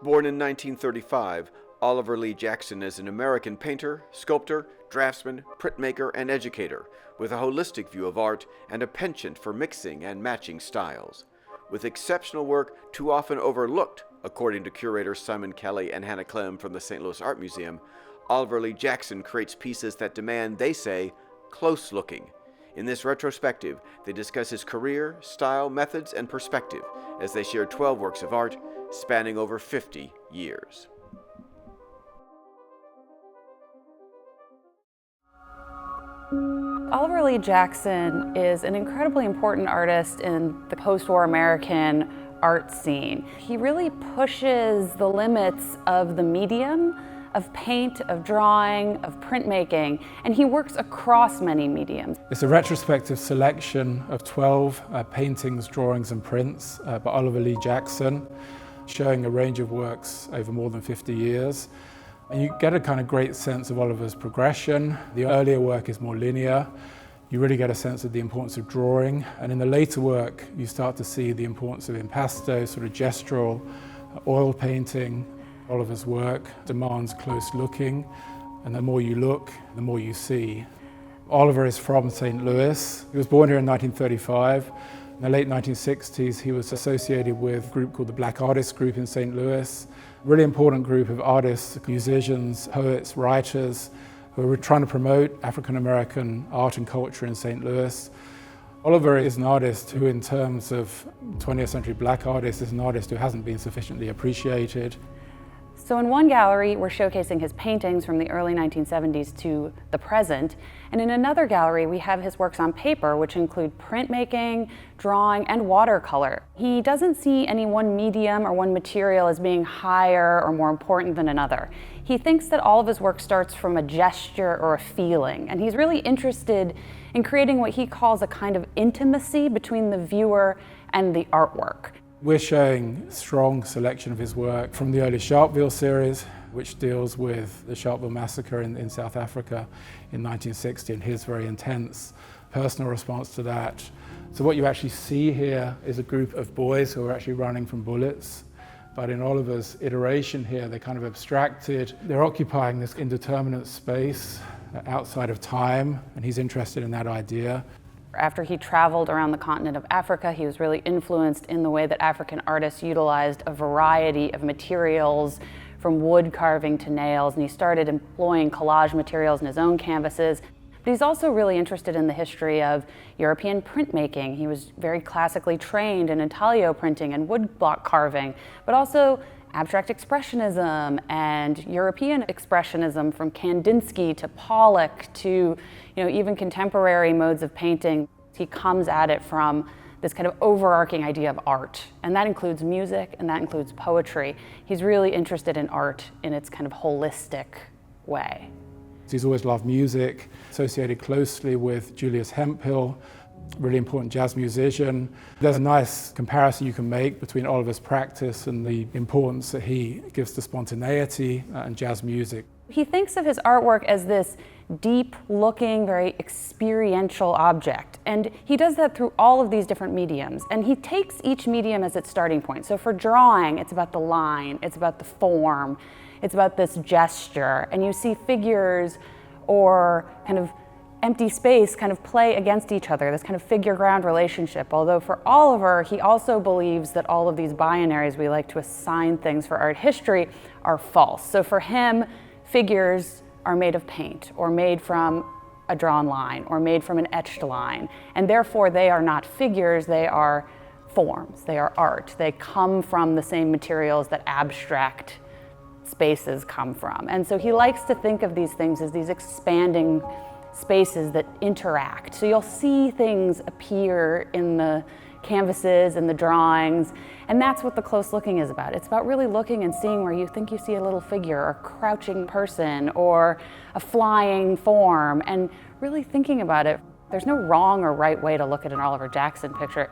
Born in 1935, Oliver Lee Jackson is an American painter, sculptor, draftsman, printmaker, and educator, with a holistic view of art and a penchant for mixing and matching styles. With exceptional work too often overlooked, according to curators Simon Kelly and Hannah Klemm from the St. Louis Art Museum, Oliver Lee Jackson creates pieces that demand, they say, close looking. In this retrospective, they discuss his career, style, methods, and perspective as they share 12 works of art spanning over 50 years. Oliver Lee Jackson is an incredibly important artist in the post-war American art scene. He really pushes the limits of the medium, of paint, of drawing, of printmaking, and he works across many mediums. It's a retrospective selection of 12 paintings, drawings and prints by Oliver Lee Jackson, showing a range of works over more than 50 years. And you get a kind of great sense of Oliver's progression. The earlier work is more linear. You really get a sense of the importance of drawing. And in the later work, you start to see the importance of impasto, sort of gestural, oil painting. Oliver's work demands close looking, and the more you look, the more you see. Oliver is from St. Louis. He was born here in 1935. In the late 1960s, he was associated with a group called the Black Artists Group in St. Louis. A really important group of artists, musicians, poets, writers, who were trying to promote African-American art and culture in St. Louis. Oliver is an artist who, in terms of 20th century black artists, is an artist who hasn't been sufficiently appreciated. So in one gallery, we're showcasing his paintings from the early 1970s to the present. And in another gallery, we have his works on paper, which include printmaking, drawing, and watercolor. He doesn't see any one medium or one material as being higher or more important than another. He thinks that all of his work starts from a gesture or a feeling, and he's really interested in creating what he calls a kind of intimacy between the viewer and the artwork. We're showing a strong selection of his work from the early Sharpeville series, which deals with the Sharpeville massacre in South Africa in 1960 and his very intense personal response to that. So what you actually see here is a group of boys who are actually running from bullets. But in Oliver's iteration here, they're kind of abstracted. They're occupying this indeterminate space outside of time, and he's interested in that idea. After he traveled around the continent of Africa, he was really influenced in the way that African artists utilized a variety of materials, from wood carving to nails, and he started employing collage materials in his own canvases. But he's also really interested in the history of European printmaking. He was very classically trained in intaglio printing and woodblock carving, but also abstract expressionism and European expressionism, from Kandinsky to Pollock to even contemporary modes of painting. He comes at it from this kind of overarching idea of art, and that includes music and that includes poetry. He's really interested in art in its kind of holistic way. He's always loved music, associated closely with Julius Hemphill, really important jazz musician. There's a nice comparison you can make between Oliver's practice and the importance that he gives to spontaneity and jazz music. He thinks of his artwork as this deep-looking, very experiential object, and he does that through all of these different mediums, and he takes each medium as its starting point. So for drawing, it's about the line, it's about the form, it's about this gesture, and you see figures or kind of empty space kind of play against each other, this kind of figure-ground relationship. Although for Oliver, he also believes that all of these binaries we like to assign things for art history are false. So for him, figures are made of paint, or made from a drawn line, or made from an etched line, and therefore they are not figures, they are forms, they are art. They come from the same materials that abstract spaces come from. And so he likes to think of these things as these expanding spaces that interact. So you'll see things appear in the canvases and the drawings, and that's what the close looking is about. It's about really looking and seeing where you think you see a little figure, or a crouching person, or a flying form, and really thinking about it. There's no wrong or right way to look at an Oliver Jackson picture.